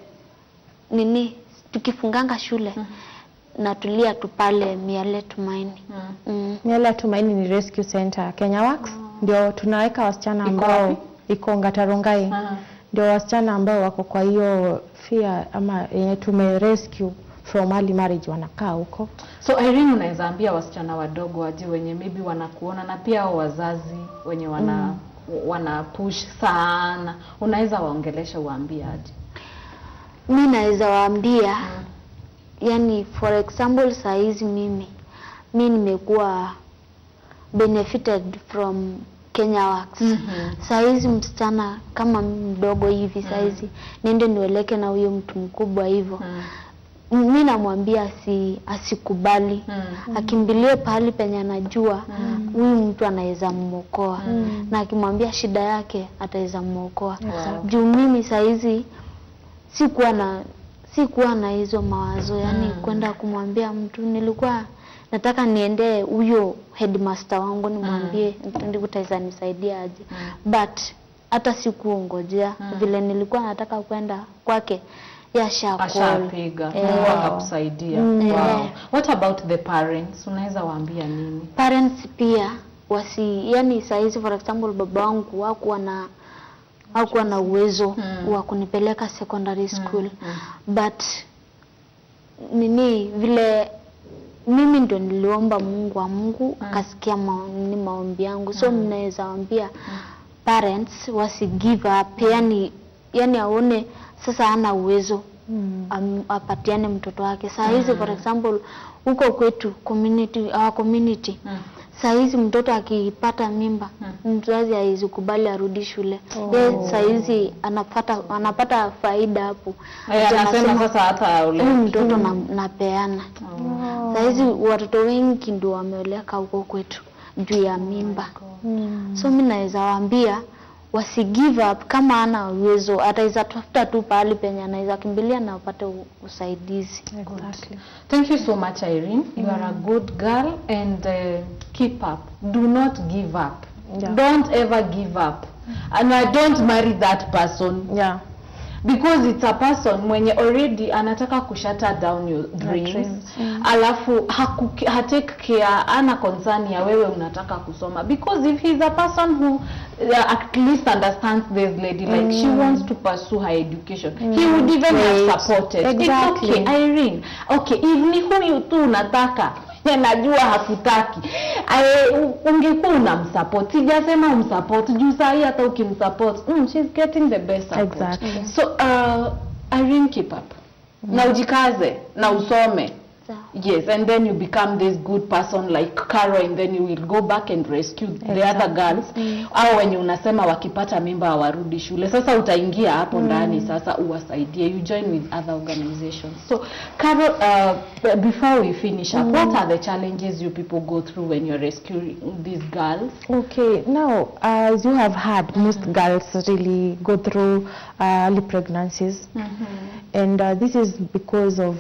tukifunganga shule natulia tu pale Miale Tumaini. Miale Tumaini ni rescue center Kenya Works. Ndio tunaweka wasichana ambao iko Ngatarongai. Ndio wasichana ambao wako kwa hiyo fear ama yenye tumerescue from early marriage wanakaa huko. So Irene, unaweza ambia wasichana wadogo waje wenye maybe wanakuona na pia wazazi wenye wana push sana, unaweza waongelesha uambie aje? Mimi naweza waambia yani for example saa hizi mimi nimekuwa benefited from Kenya Works. Saa hizi msichana kama mdogo hivi saa hizi niende niweleke na huyo mtu mkubwa hivyo. Mimi namwambia asikubali. Akimbilie pahali penye anajua huyu mtu anaweza mwokoa. Na akimwambia shida yake ataweza mwokoa. Juu mimi saa hizi sikuwa na hizo mawazo yani kwenda kumwambia mtu. Nilikuwa nataka niende huyo headmaster wangu nimwambie ndio utaweza nisaidia aje. But hata sikuongojea vile nilikuwa nataka kwenda kwake ashapiga akakusaidia. What about the parents? Unaweza waambia nini? Parents pia yani saa hizi for example baba wangu hakuwa na uwezo wa kunipeleka secondary school. But vile mimi ndo niliomba Mungu akasikia maombi yangu. So mnaweza waambia parents wasi give up yani aone sasa hana uwezo apatiane mtoto wake. Saa hizi for example huko kwetu community saa hizi mtoto akipata mimba mzazi haizi kubali arudi shule. Saa hizi anapata faida hapo. Anasema sasa hata ule mtoto napeana. Saa hizi watoto wengi ndio wameoleka huko kwetu juu ya mimba. So mimi naweza waambia wasi give up. Kama ana uwezo ataweza tafuta tu pahali penye anaweza kimbilia na apate usaidizi. Exactly. Thank you so much Irene. You are a good girl and keep up. Do not give up. Don't ever give up. And I don't marry that person. Because it's a person mwenye already anataka kushata down your dreams. Alafu take care, ana concern ya wewe unataka kusoma. Because if he's a person who at least understands this lady, like she wants to pursue her education, he would even have supported. It's okay Irene. Okay, if ni huyu tu unataka najua hakutaki. Ungekuwa unamsupport. Sijasema umsupport. Juu saa hii hata ukimsupport, she's getting the best support. Exactly. So Irene, keep up. Na ujikaze, na usome. Yes, and then you become this good person like Carol, and then you will go back and rescue the other girls. Au wenye unasema wakipata mimba hawarudi shule. Sasa utaingia hapo ndani sasa uwasaidie. You join with other organizations. So Carol, before we finish up, what are the challenges you people go through when you're rescuing these girls? Okay, now as you have heard, most girls really go through early pregnancies, and this is because of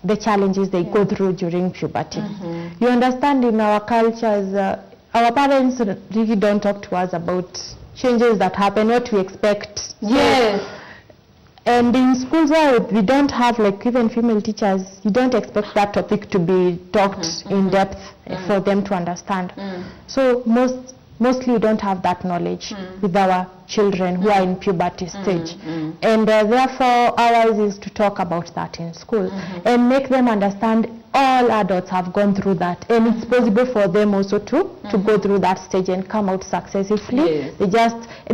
the challenges they go through during puberty. You understand, in our cultures, our parents really don't talk to us about changes that happen, what we expect. Yes. And in schools where we don't have like even female teachers, you don't expect that topic to be talked in depth for them to understand. So mostly we don't have that knowledge with our children who are in puberty stage. And therefore ours is to talk about that in school and make them understand all adults have gone through that, and it's possible for them also to go through that stage and come out successfully. This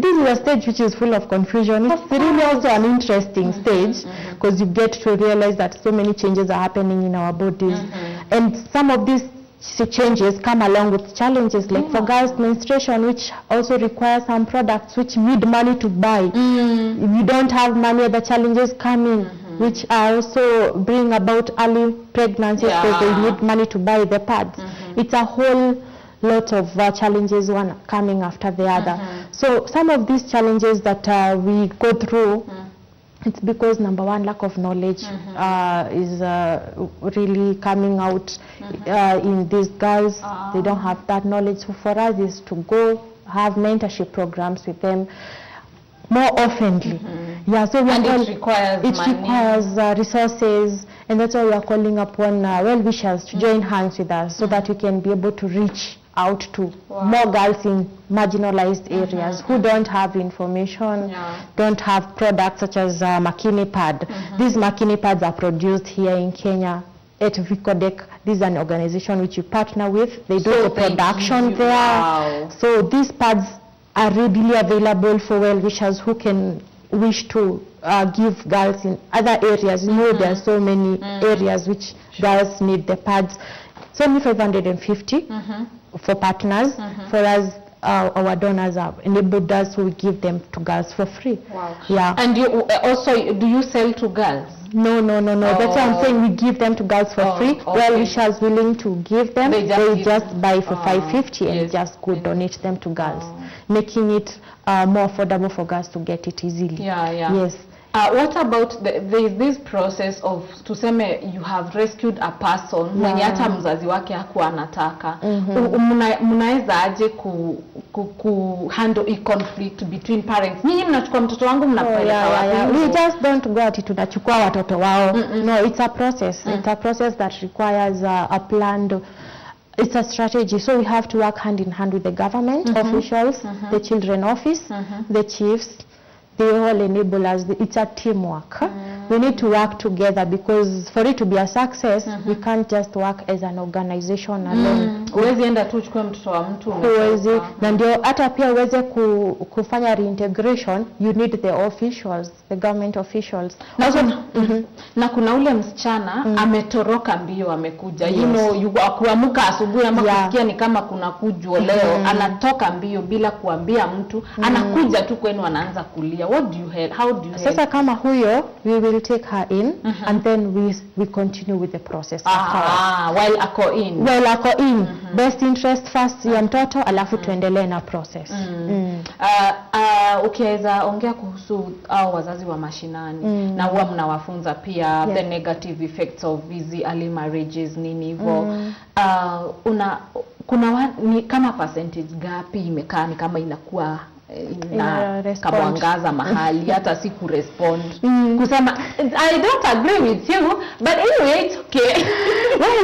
is a stage which is full of confusion. It's really also an interesting stage because you get to realize that so many changes are happening in our bodies, and some of these changes come along with challenges, like for girls menstruation, which also requires some products which need money to buy. If you don't have money, the challenges come in, which also bring about early pregnancies because they need money to buy the pads. It's a whole lot of challenges, one coming after the other. So some of these challenges that we go through, it's because number one, lack of knowledge is really coming out in these girls. They don't have that knowledge. So for us is to go have mentorship programs with them more oftenly. So it requires resources, and that's why we are calling upon well-wishers to join hands with us so that we can be able to reach out to more girls in marginalized areas who don't have information, don't have products such as Makini pad. These Makini pads are produced here in Kenya at Vicodec. This is an organization which you partner with. They do the production there. So these pads are readily available for well-wishers who can wish to give girls in other areas. You know, there are so many areas which girls need the pads. It's only 550 for partners. For us, our donors have enabled us, so we give them to girls for free. And you also, do you sell to girls? No. That's why I'm saying we give them to girls for free. Well-wishers willing to give them, they just buy for 550 and just go donate them to girls, making it more affordable for girls to get it easily. Yes. What about this process of tuseme you have rescued a person mwenye hata mzazi wake hakuwa anataka, mnaweza aje ku handle a conflict between parents? Nyinyi mnachukua mtoto wangu mnapeleka wapi? We just don't go ati tunachukua watoto wao. No, it's a process. It's a process that requires a planned, it's a strategy. So we have to work hand in hand with the government officials, the children office, the chiefs. They all enable us. It's a teamwork. We need to work together because for it to be a success, we can't just work as an organization alone. Uwezi enda tu chukue mtoto wa mtu. Uwezi. Na ndio hata pia uweze kufanya reintegration, you need the officials, the government officials. Na kuna ule msichana ametoroka mbio amekuja. You know, kuamka asubuhi ama kusikia ni kama kuna kujua leo, anatoka mbio bila kuambia mtu, anakuja tu kwenu anaanza kulia. What do you help? How do you help? Sasa kama huyo, we will take her in and then we continue with the process. While ako in. Best interest first ya mtoto, alafu tuendelee na process. Ukiweza ongea kuhusu wazazi wa mashinani na huwa mnawafunza pia the negative effects of busy early marriages nini hivyo. Kuna ni kama percentage gapi imekaa ni kama inakuwa na kamwangaza mahali hata si kurespond kusema I don't agree with you but anyway it's okay.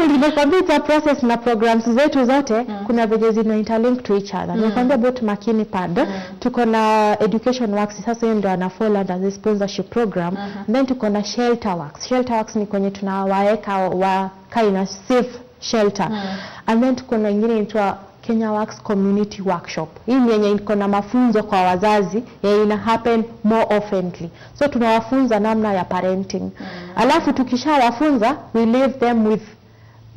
Nimekwambia it's a process na programs zetu zote kuna venye zina interlink to each other. Nimekwambia about Makini pad, tuko na education works, sasa hiyo ndio ana fall under the sponsorship program. Then tuko na shelter works. Shelter works ni kwenye tunawaeka wakae na safe shelter. And then tuko na ingine inaitwa Kenya Works Community Workshop. Hii ni yenye iko na mafunzo kwa wazazi ya ina happen more oftenly. So tunawafunza namna ya parenting. Alafu tukishawafunza, we leave them with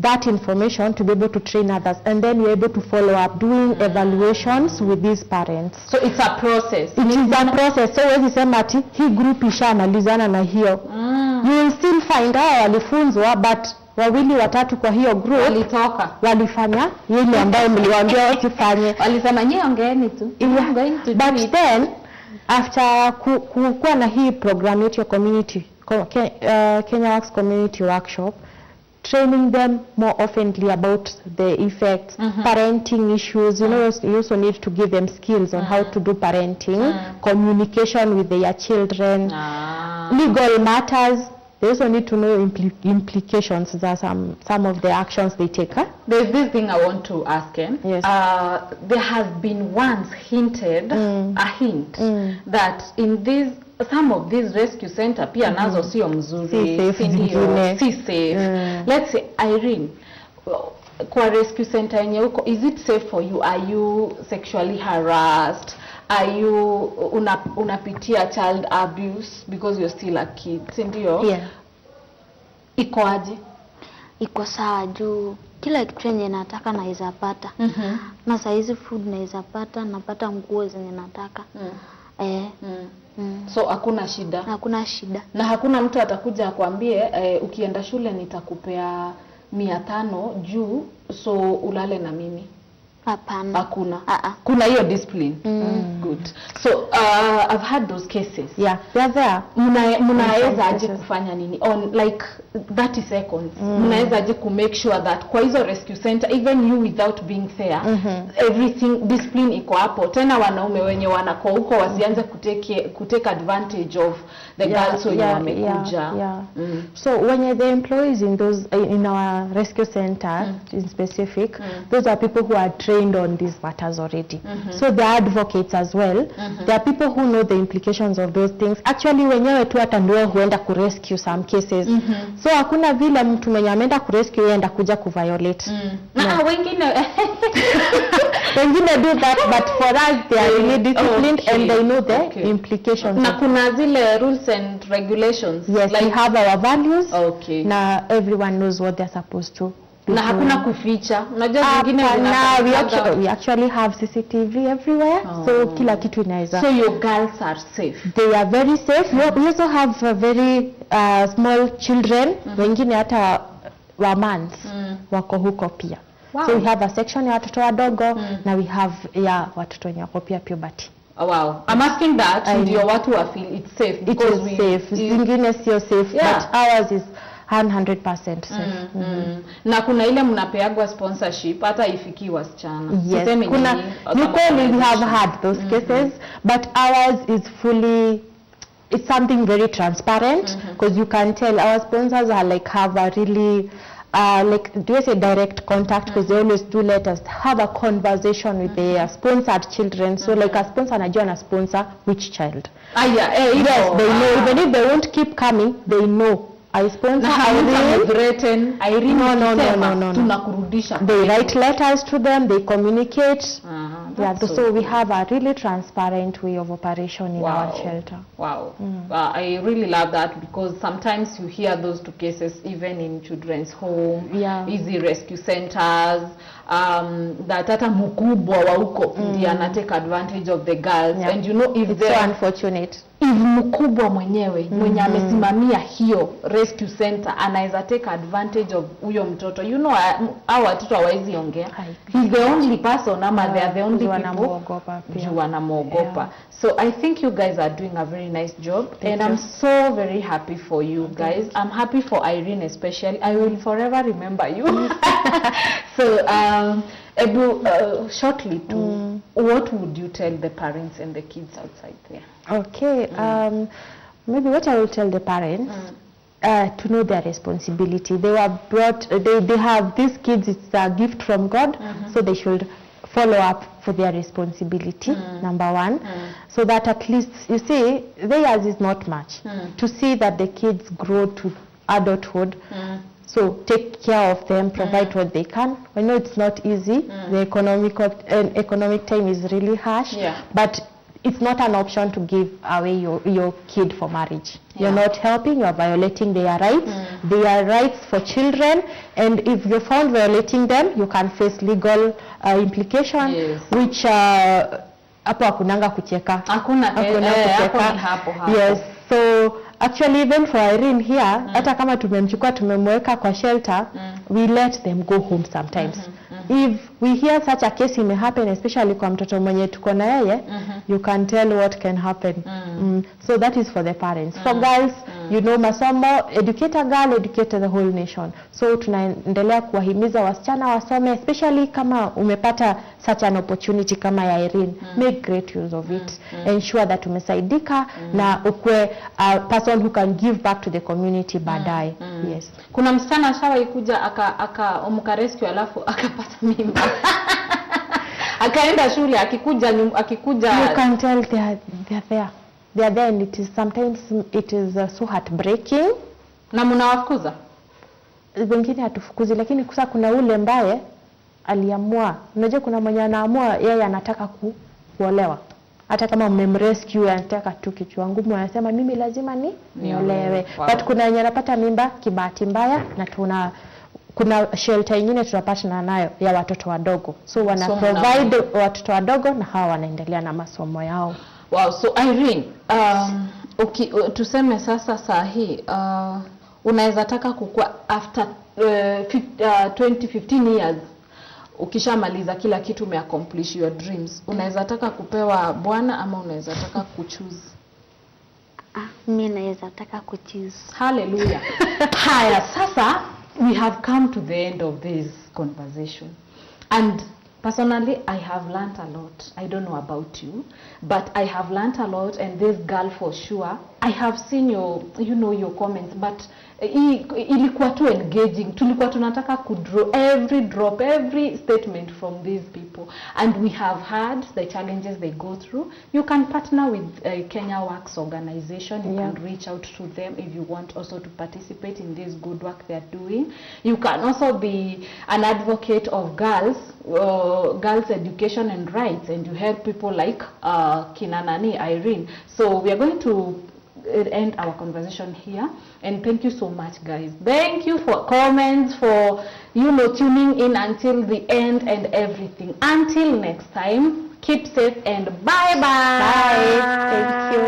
that information to be able to train others, and then we're able to follow up doing evaluations with these parents. So it's a process. It is a process. So wezi sema ati hii group ishamalizana na hiyo. You will still find hao walifunzwa, but wawili watatu kwa hiyo group walitoka walifanya yale ambayo mliwaambia wasifanye. Walisema nyie ongeeni tu. But then after kuwa na hii program yetu ya community Kenya Works Community Workshop, training them more oftenly about the effects, parenting issues. You know, you also need to give them skills on how to do parenting, communication with their children, legal matters. They also need to know implications. There are some of the actions they take. There's this thing I want to ask him. Yes. There has been once hinted, a hint, that in some of these rescue center pia nazo sio mzuri, si safe. Let's say Irene, kwa rescue center yenye uko, is it safe for you? Are you sexually harassed? Are you unapitia child abuse because you're still a kid? Ndio. Yeah. Iko aje? Iko sawa juu kila kitu yenye nataka naweza pata. Na saizi food naweza pata, napata nguo zenye nataka. So hakuna shida. Hakuna shida. Na hakuna mtu atakuja akwambie ukienda shule nitakupea 500 juu so ulale na mimi. Hapana. Hakuna. Kuna hiyo discipline. Good. So I've had those cases. Yeah, they're there. Mnaweza aje kufanya nini on like 30 seconds? Mnaweza aje ku make sure that kwa hizo rescue center, even you without being there, everything discipline iko hapo. Tena wanaume wenye wanako huko wasianze kutake advantage of the girls wenye wamekuja. So when the employees in our rescue center in specific, those are people who are trained on these matters already. So they are advocates as well. There are people who know the implications of those things. Actually wenyewe tu hata ndio huenda ku rescue some cases. So hakuna vile mtu mwenye ameenda ku rescue yenda kuja ku violate. Wengine do that, but for us they are really disciplined and they know the implications. Na kuna zile rules and regulations. Yes, like we have our values. Okay. Na everyone knows what they're supposed to. Na hakuna kuficha. Unajua zingine we actually have CCTV everywhere. So kila kitu inaweza. So your girls are safe. They are very safe. We also have very small children. Wengine hata wa months wako huko pia. Wow. So we have a section ya watoto wadogo na we have watoto wenye wako pia puberty. Wow. I'm asking that ndio watu wa feel it's safe because it is safe. Zingine sio safe, but ours is 100% safe. Na kuna ile mnapeagwa sponsorship hata ifiki wasichana. Yes. Ni kweli we have had those cases, but ours is fully, it's something very transparent because you can tell our sponsors are like have a really like do you say direct contact because they always do let us have a conversation with their sponsored children. So like a sponsor anajua na sponsor which child. Yes, they know. Even if they won't keep coming, they know. I sponsor Irene. No. Tunakurudisha. They write letters to them, they communicate. So we have a really transparent way of operation in our shelter. Wow. I really love that because sometimes you hear those two cases even in children's home, easy rescue centers, that hata mkubwa wa huko ndiye anatake advantage of the girls. And you know if it's so unfortunate. If mkubwa mwenyewe mwenye amesimamia hiyo rescue center anaweza take advantage of huyo mtoto, you know hao watoto hawezi ongea. He's the only person ama they are the only people wanamuogopa. So I think you guys are doing a very nice job. And I'm so very happy for you guys. I'm happy for Irene especially. I will forever remember you. So Ebu, shortly too, what would you tell the parents and the kids outside there? Okay, maybe what I will tell the parents, to know their responsibility. They were brought, they have these kids, it's a gift from God, so they should follow up for their responsibility, number one, so that at least, you see, theirs is not much. To see that the kids grow to adulthood, So take care of them, provide what they can. I know it's not easy. The economic time is really harsh, but it's not an option to give away your kid for marriage. You're not helping, you're violating their rights. They are rights for children, and if you're found violating them, you can face legal implication, which hapo hakunanga kucheka. Hakuna kucheka. Yes, so actually even for Irene here, hata kama tumemchukua tumemweka kwa shelter, we let them go home sometimes. If we hear such a case may happen, especially kwa mtoto mwenye tuko na yeye, you can tell what can happen. So that is for the parents. For girls, you know, masomo, educate a girl, educate the whole nation. So tunaendelea kuwahimiza wasichana wasome, especially kama umepata such an opportunity kama ya Irene. Make great use of it. Ensure that umesaidika na ukwe a person who can give back to the community baadaye. Yes. Kuna msichana shawa ikuja aka rescue alafu akapata mimba. Akaenda shule akikuja. You can tell they are there. They are there, and it is sometimes so heartbreaking. Na mnawafukuza? Wengine hatufukuzi, lakini kusa kuna ule mbaye aliamua. Unajua kuna mwenye anaamua yeye anataka kuolewa. Hata kama mmemrescue anataka tu kichwa ngumu, anasema mimi lazima niolewe. But kuna wenye anapata mimba kibahati mbaya, na kuna shelter nyingine tunapata nayo ya watoto wadogo. So wana provide watoto wadogo na hawa wanaendelea na masomo yao. Wow, so Irene, tuseme sasa saa hii unaweza taka kukua after 15 years, ukishamaliza kila kitu umeaccomplish your dreams, unaweza taka kupewa bwana ama unaweza taka kuchoose? Mimi naweza taka kuchoose. Hallelujah. Haya, sasa we have come to the end of this conversation, and personally, I have learned a lot. I don't know about you, but I have learned a lot, and this girl for sure, I have seen your comments, but ilikuwa too engaging. Tulikuwa tunataka kudraw every statement from these people, and we have heard the challenges they go through. You can partner with Kenya Works organization. You can reach out to them if you want also to participate in this good work they are doing. You can also be an advocate of girls education and rights, and you help people like Kinanani, Irene. So we are going to end our conversation here, and thank you so much, guys. Thank you for comments, for tuning in until the end and everything. Until next time, keep safe and bye. Bye. Thank you.